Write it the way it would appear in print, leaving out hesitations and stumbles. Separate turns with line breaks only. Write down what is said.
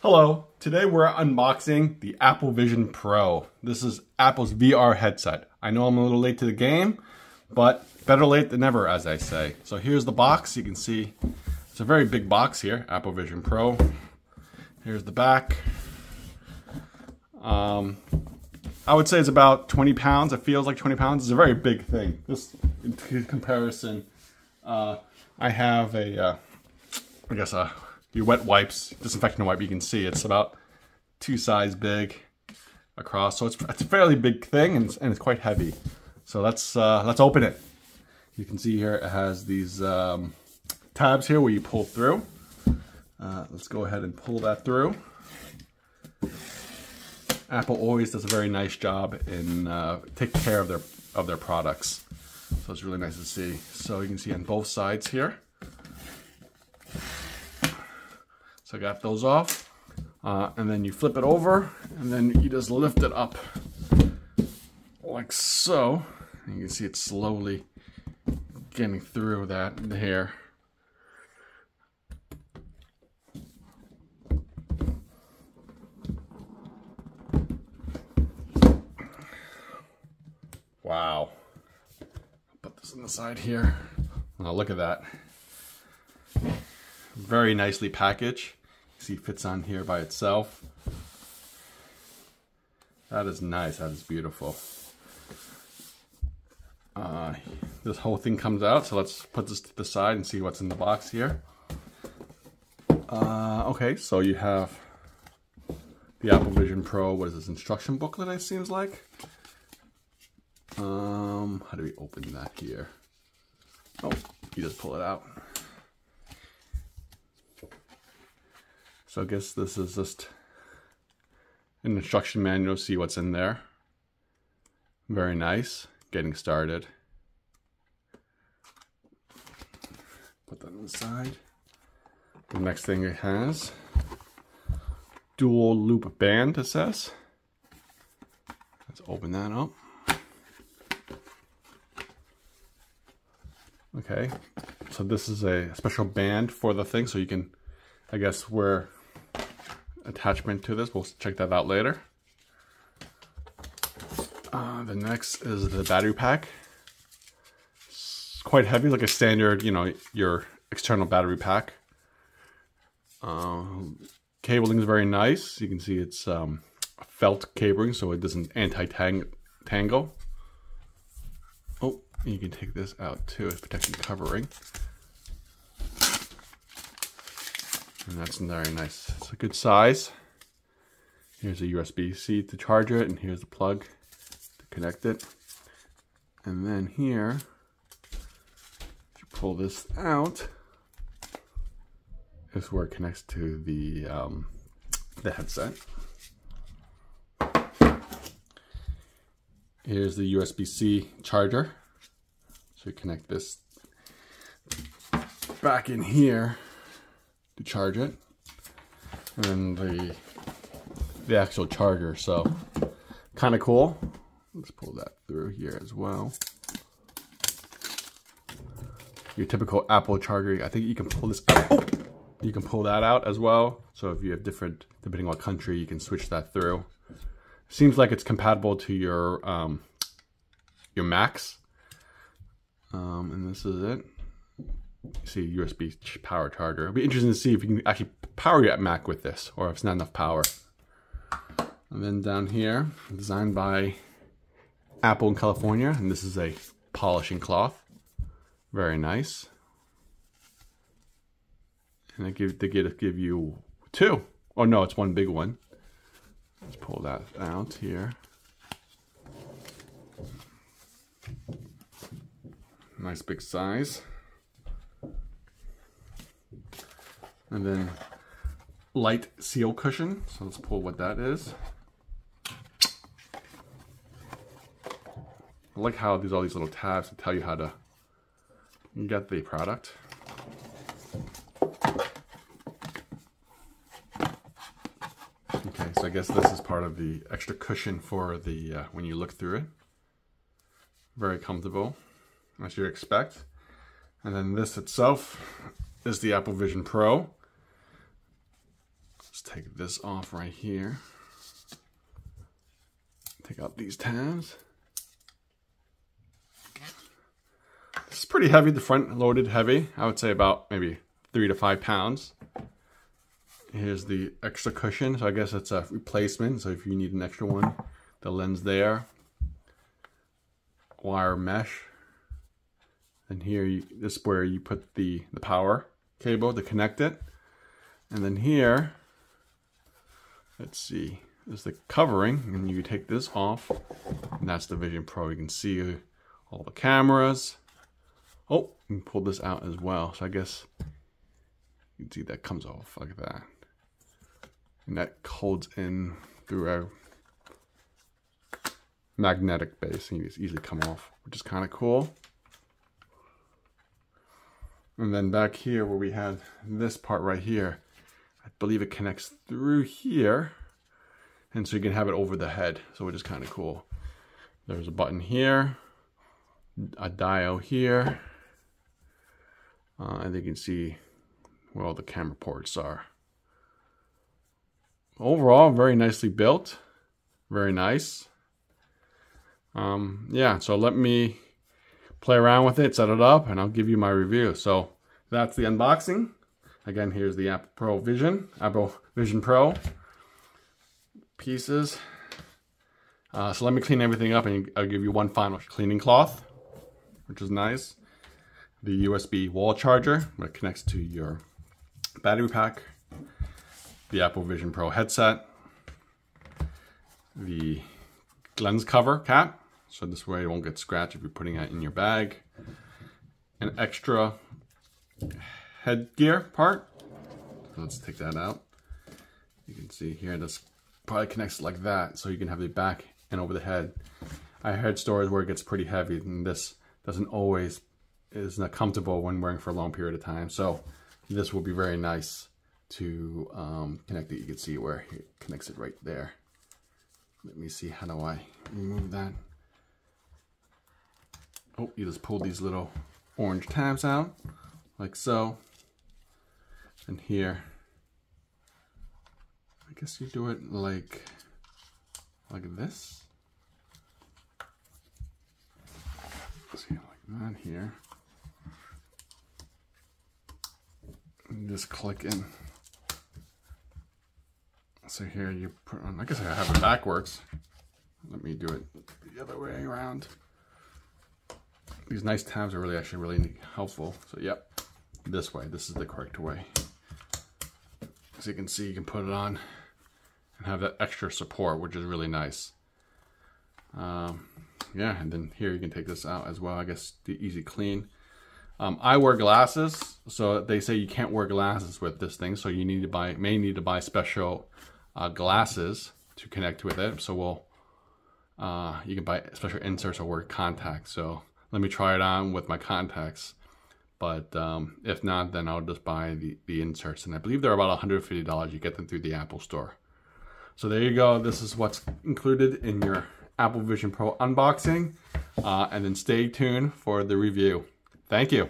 Hello, today we're unboxing the Apple Vision Pro. This is Apple's VR headset. I know I'm a little late to the game, but better late than never, as I say. So here's the box. You can see it's a very big box here, Apple Vision Pro. Here's the back. I would say it's about 20 pounds. It feels like 20 pounds. It's a very big thing. Just in comparison, I have a, your wet wipes, disinfectant wipe. You can see it's about 2 sizes big across. So it's a fairly big thing, and it's quite heavy. So let's open it. You can see here it has these tabs here where you pull through. Let's go ahead and pull that through. Apple always does a very nice job in taking care of their products. So it's really nice to see. So you can see on both sides here. So I got those off. And then you flip it over and then you just lift it up like so. And you can see it slowly getting through that here. Wow. Put this on the side here. Oh, look at that. Very nicely packaged. You see it fits on here by itself. That is nice. That is beautiful. This whole thing comes out, so let's put this to the side and see what's in the box here. Okay, so you have the Apple Vision Pro. What is this, instruction booklet, it seems like? How do we open that here? Oh, you just pull it out. So I guess this is just an instruction manual. See what's in there. Very nice. Getting started. Put that on the side. The next thing it has, dual loop band, it says. Let's open that up. Okay, so this is a special band for the thing, so you can, I guess, wear attachment to this. We'll check that out later. The next is the battery pack. It's quite heavy, like a standard, your external battery pack. Cabling is very nice. You can see it's felt cabling, so it doesn't anti-tangle. Oh, you can take this out too, it's protection covering. And that's very nice. It's a good size. Here's a USB-C to charge it, and here's the plug to connect it. And then here, if you pull this out, is where it connects to the headset. Here's the USB-C charger. So you connect this back in here to charge it, and then the actual charger. So kind of cool. Let's pull that through here as well. Your typical Apple charger. I think you can pull this out. Oh! You can pull that out as well. So if you have different, depending on what country, you can switch that through. Seems like it's compatible to your Macs. And this is it. You see USB power charger. It'll be interesting to see if you can actually power your Mac with this, or if it's not enough power. And then down here, designed by Apple in California, and this is a polishing cloth. Very nice. And they give you 2. Oh no, it's one big one. Let's pull that out here. Nice big size. And then light seal cushion. So let's pull what that is. I like how there's all these little tabs to tell you how to get the product. Okay, so I guess this is part of the extra cushion for the when you look through it. Very comfortable, as you'd expect. And then this itself is the Apple Vision Pro. Let's take this off right here. Take out these tabs. This is pretty heavy, the front loaded heavy. I would say about maybe 3 to 5 pounds. Here's the extra cushion, so I guess it's a replacement. So if you need an extra one, the lens there. Wire mesh. And here, this is where you put the power cable to connect it. And then here, let's see, there's the covering, and you take this off, and that's the Vision Pro. You can see all the cameras. Oh, you can pull this out as well. So I guess you can see that comes off like that. And that holds in through a magnetic base, and you just easily come off, which is kind of cool. And then back here where we have this part right here, I believe it connects through here. And so you can have it over the head, so which is kind of cool. There's a button here, a dial here, and you can see where all the camera ports are. Overall, very nicely built, very nice. Yeah, so let me play around with it, set it up, and I'll give you my review. So that's the unboxing. Again, here's the Apple Vision Pro pieces. So let me clean everything up, and I'll give you one final cleaning cloth, which is nice. The USB wall charger that connects to your battery pack. The Apple Vision Pro headset. The lens cover cap, so this way it won't get scratched if you're putting it in your bag. An extra headgear part. Let's take that out. You can see here this probably connects like that, so you can have the back and over the head. I heard stories where it gets pretty heavy, and this is not comfortable when wearing for a long period of time. So this will be very nice to connect it. You can see where it connects it right there. Let me see, how do I remove that? Oh, you just pull these little orange tabs out, like so. And here, I guess you do it like this. See, like that here. And just click in. So here you put on, I guess I have it backwards. Let me do it the other way around. These nice tabs are actually really helpful. So yep, this way, this is the correct way. As you can see, you can put it on and have that extra support, which is really nice. Yeah, and then here you can take this out as well. I guess the easy clean. I wear glasses, so they say you can't wear glasses with this thing, so you may need to buy special glasses to connect with it. So you can buy special inserts or wear contacts. So let me try it on with my contacts. But if not, then I'll just buy the inserts, and I believe they're about $150. You get them through the Apple Store. So there you go. This is what's included in your Apple Vision Pro unboxing, and then stay tuned for the review. Thank you.